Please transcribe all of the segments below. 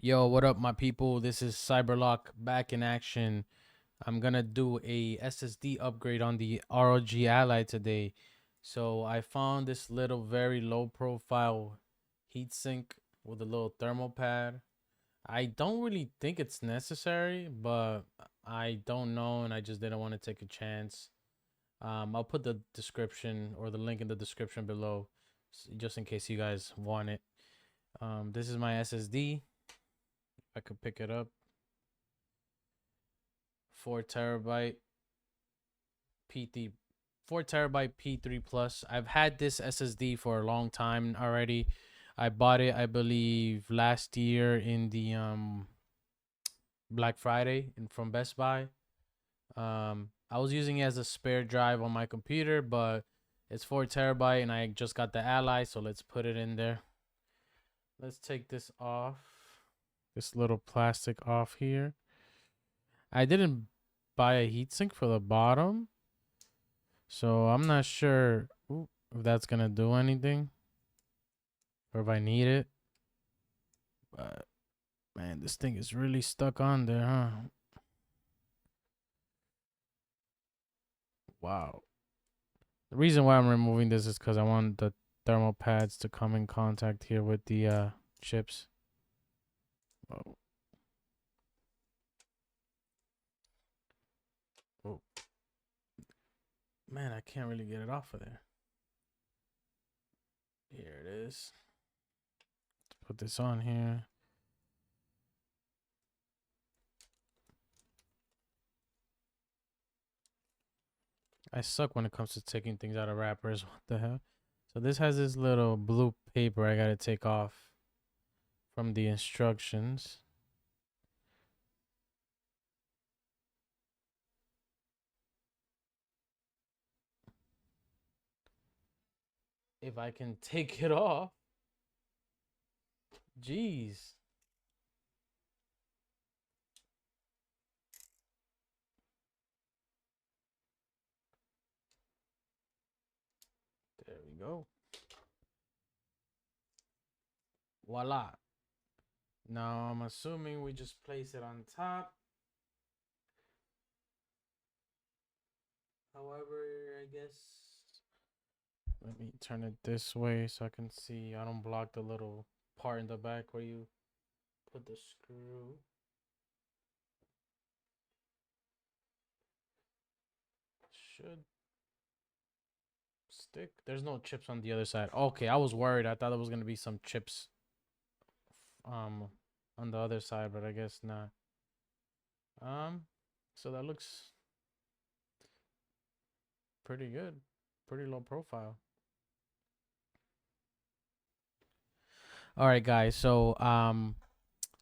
Yo, what up, my people? This is ZyberLock back in action. I'm gonna do a SSD upgrade on the ROG Ally today. So I found this little very low profile heatsink with a little thermal pad. I don't really think it's necessary, but I don't know and I just didn't want to take a chance. I'll put the description or the link in the description below just in case you guys want it. This is my SSD. I could pick it up. 4 terabyte P3, 4 terabyte P3 plus. I've had this SSD for a long time already. I bought it, I believe, last year in the Black Friday from Best Buy. I was using it as a spare drive on my computer, but it's 4 terabyte, and I just got the Ally, so let's put it in there. Let's take this off. This little plastic off here. I didn't buy a heatsink for the bottom, so I'm not sure if that's gonna do anything or if I need it. But man, this thing is really stuck on there, huh? Wow. The reason why I'm removing this is because I want the thermal pads to come in contact here with the chips. Whoa. Oh. Man, I can't really get it off of there. Here it is. Let's put this on here. I suck when it comes to taking things out of wrappers. What the hell? So this has this little blue paper I gotta take off from the instructions. If I can take it off. Jeez. There we go. Voila. Now I'm assuming we just place it on top. However, I guess let me turn it this way so I can see. I don't block the little part in the back where you put the screw. Should stick. There's no chips on the other side. Okay, I was worried. I thought there was gonna be some chips on the other side, but I guess not. So that looks pretty good. Pretty low profile. All right, guys. So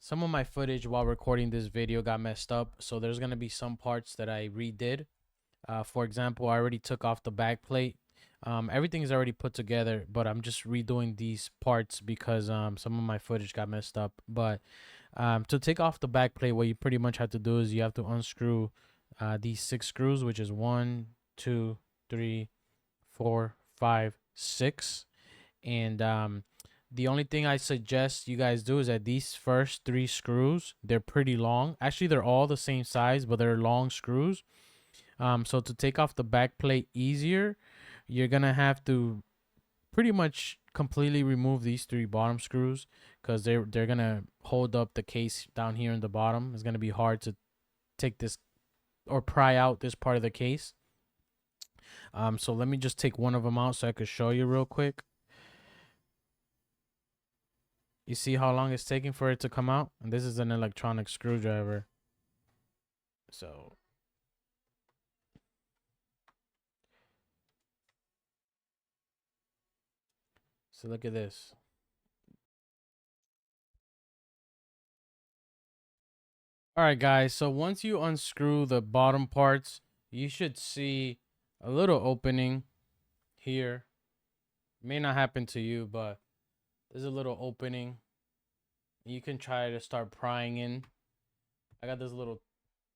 some of my footage while recording this video got messed up, so there's gonna be some parts that I redid. For example, I already took off the back plate. Everything is already put together, but I'm just redoing these parts because some of my footage got messed up. But to take off the back plate, what you pretty much have to do is you have to unscrew these 6 screws, which is 1, 2, 3, 4, 5, 6, and the only thing I suggest you guys do is that these first 3 screws, they're pretty long. Actually, they're all the same size, but they're long screws. So to take off the back plate easier, you're gonna have to pretty much completely remove these 3 bottom screws because they're gonna hold up the case down here in the bottom. It's gonna be hard to take this or pry out this part of the case. So let me just take one of them out so I could show you real quick. You see how long it's taking for it to come out? And this is an electronic screwdriver. So look at this. All right, guys. So once you unscrew the bottom parts, you should see a little opening here. May not happen to you, but there's a little opening. You can try to start prying in. I got this little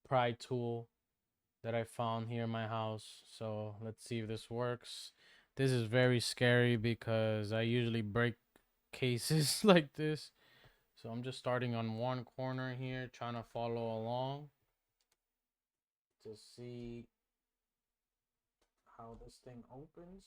pry tool that I found here in my house. So let's see if this works. This is very scary because I usually break cases like this. So I'm just starting on one corner here, trying to follow along to see how this thing opens.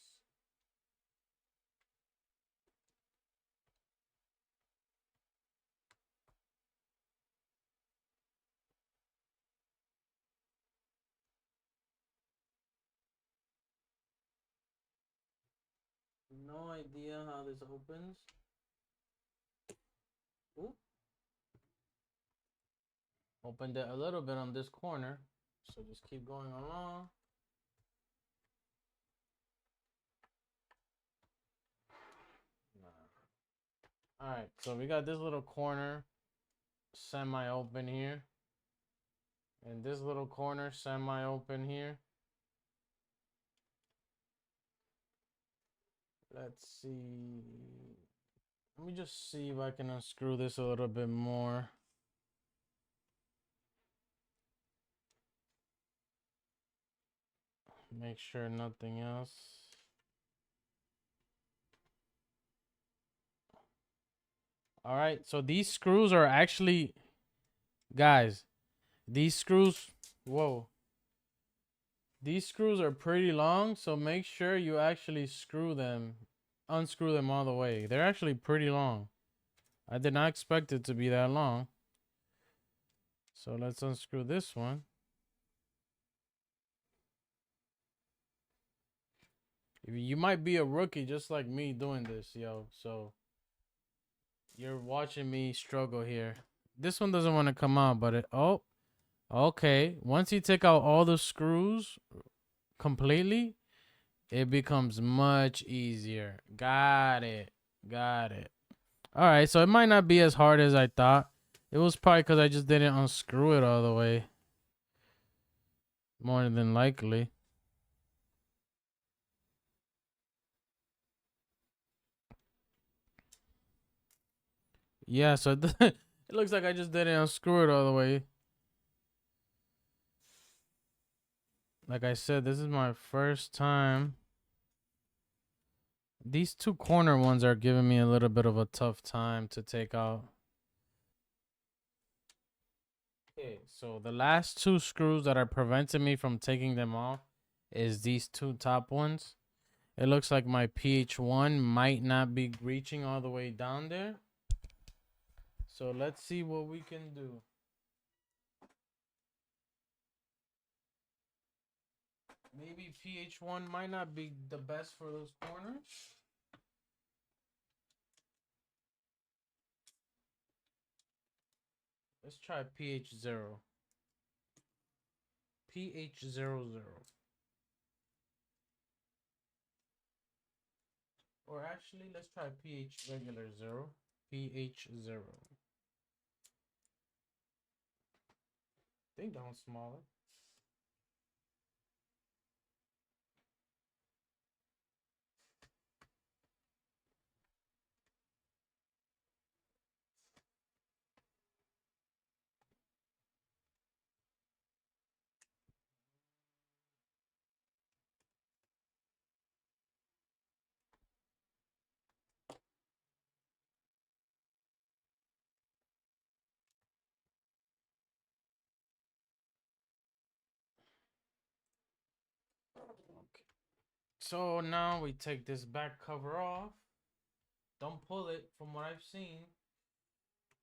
No idea how this opens. Ooh. Opened it a little bit on this corner. So just keep going along. All right, so we got this little corner semi-open here. And this little corner semi-open here. Let's see. Let me just see if I can unscrew this a little bit more. Make sure nothing else. All right, so these screws are actually, guys, these screws, whoa. These screws are pretty long, so make sure you actually unscrew them all the way. They're actually pretty long. I did not expect it to be that long. So let's unscrew this one. You might be a rookie just like me doing this, yo. So you're watching me struggle here. This one doesn't want to come out, but oh, okay. Once you take out all the screws completely, it becomes much easier. Got it. Got it. All right, so it might not be as hard as I thought. It was probably because I just didn't unscrew it all the way. More than likely. Yeah, so it looks like I just didn't unscrew it all the way. Like I said, this is my first time. These two corner ones are giving me a little bit of a tough time to take out. Okay, so the last two screws that are preventing me from taking them off is these two top ones. It looks like my PH1 might not be reaching all the way down there. So let's see what we can do. Maybe PH1 might not be the best for those corners. Let's try PH0. PH00. Or actually, let's try PH regular 0. PH0. They down smaller. Okay. So now we take this back cover off. Don't pull it from what I've seen.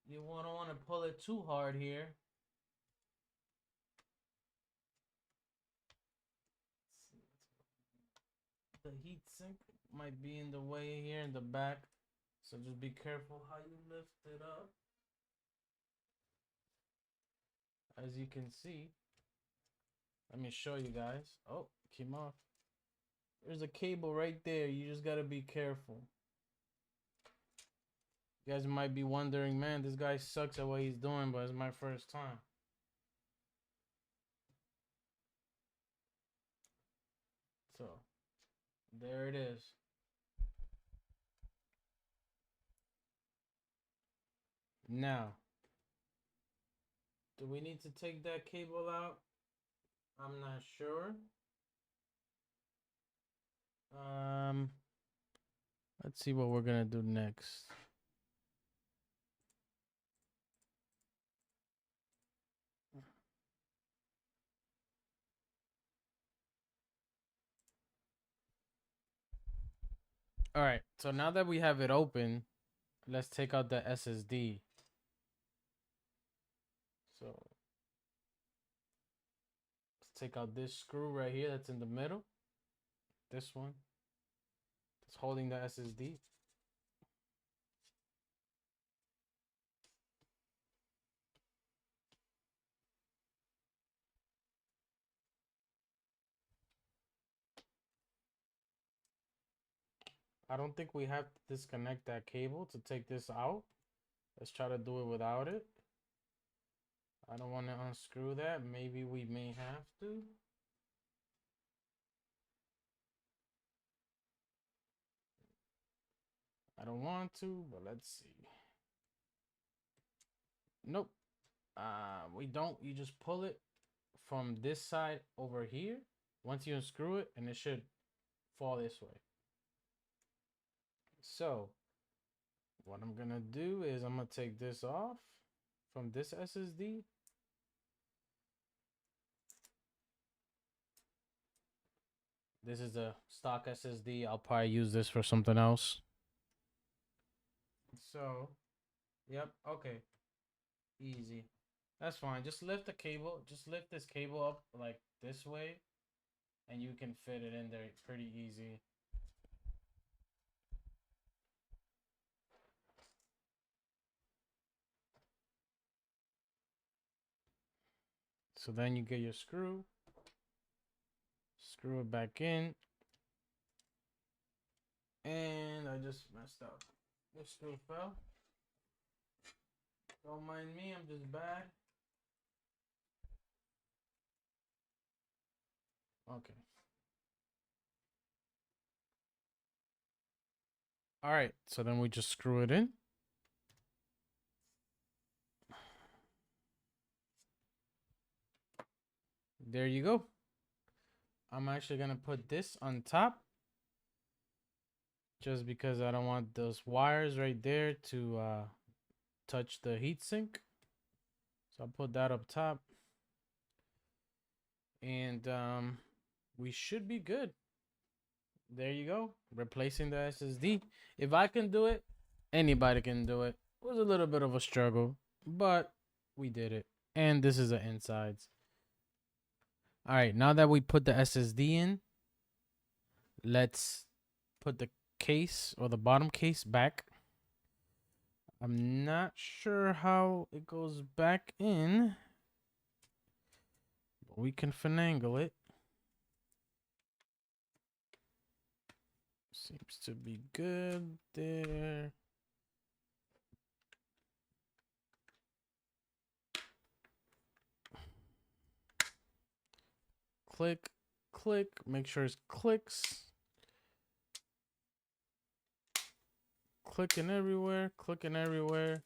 You don't want to pull it too hard here. The heat sink might be in the way here in the back. So just be careful how you lift it up. As you can see, let me show you guys. Oh, came off. There's a cable right there. You just gotta be careful. You guys might be wondering, man, this guy sucks at what he's doing, but it's my first time. So, there it is. Now, do we need to take that cable out? I'm not sure. Let's see what we're gonna do next. All right, so now that we have it open, let's take out the SSD. So let's take out this screw right here that's in the middle. This one that's holding the SSD. I don't think we have to disconnect that cable to take this out. Let's try to do it without it. I don't want to unscrew that. Maybe we may have to. I don't want to, but let's see. Nope. We don't. You just pull it from this side over here. Once you unscrew it, and it should fall this way. So what I'm gonna do is I'm gonna take this off from this SSD. This is a stock SSD. I'll probably use this for something else. So, yep, okay. Easy. That's fine. Just lift the cable. Just lift this cable up like this way, and you can fit it in there pretty easy. So then you get your screw. Screw it back in. And I just messed up. This screw fell. Don't mind me, I'm just bad. Okay. All right, so then we just screw it in. There you go. I'm actually gonna put this on top just because I don't want those wires right there to touch the heatsink. So I'll put that up top. And we should be good. There you go. Replacing the SSD. If I can do it, anybody can do it. It was a little bit of a struggle, but we did it. And this is the insides. All right, now that we put the SSD in, let's put the case or the bottom case back. I'm not sure how it goes back in, but we can finagle it. Seems to be good there. Click, click, make sure it clicks. Clicking everywhere, clicking everywhere.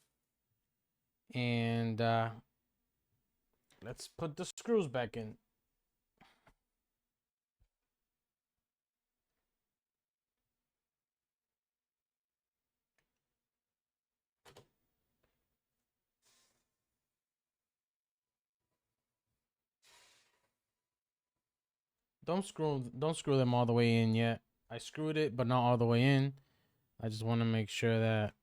And let's put the screws back in. Don't screw them all the way in yet. I screwed it, but not all the way in. I just want to make sure that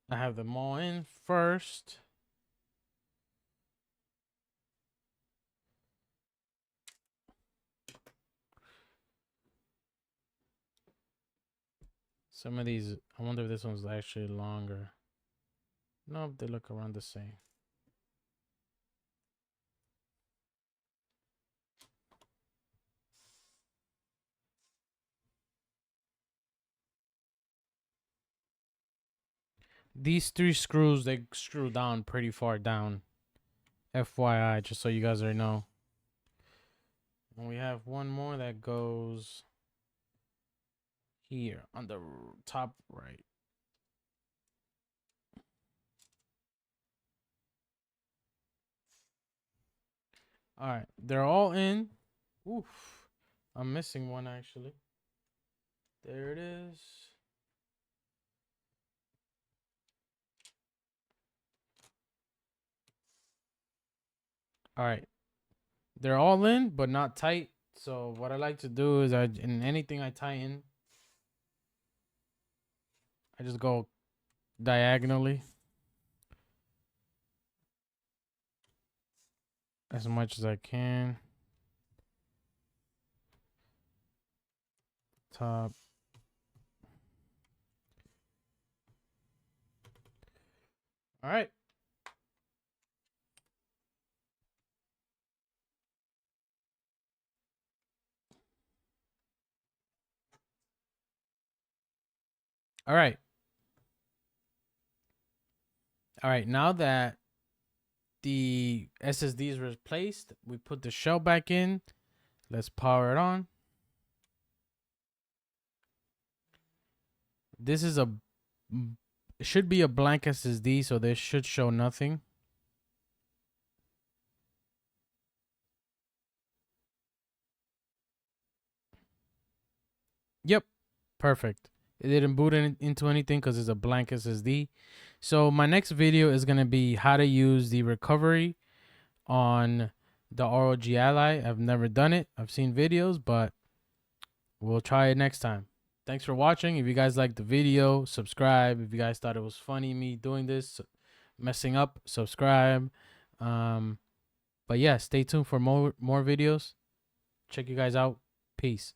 I have them all in first. Some of these, I wonder if this one's actually longer. Nope, they look around the same. These 3 screws, they screw down pretty far down. FYI, just so you guys already know. And we have one more that goes here on the top right. All right, they're all in. Oof, I'm missing one actually. There it is. All right, they're all in, but not tight. So what I like to do is in anything I tighten, I just go diagonally as much as I can. Top. All right. All right. All right. Now that the SSD is replaced, we put the shell back in. Let's power it on. This is it should be a blank SSD, so this should show nothing. Yep, perfect. It didn't boot into anything because it's a blank SSD. So my next video is going to be how to use the recovery on the ROG Ally. I've never done it. I've seen videos, but we'll try it next time. Thanks for watching. If you guys liked the video, subscribe. If you guys thought it was funny me doing this, messing up, subscribe. But yeah, stay tuned for more videos. Check you guys out. Peace.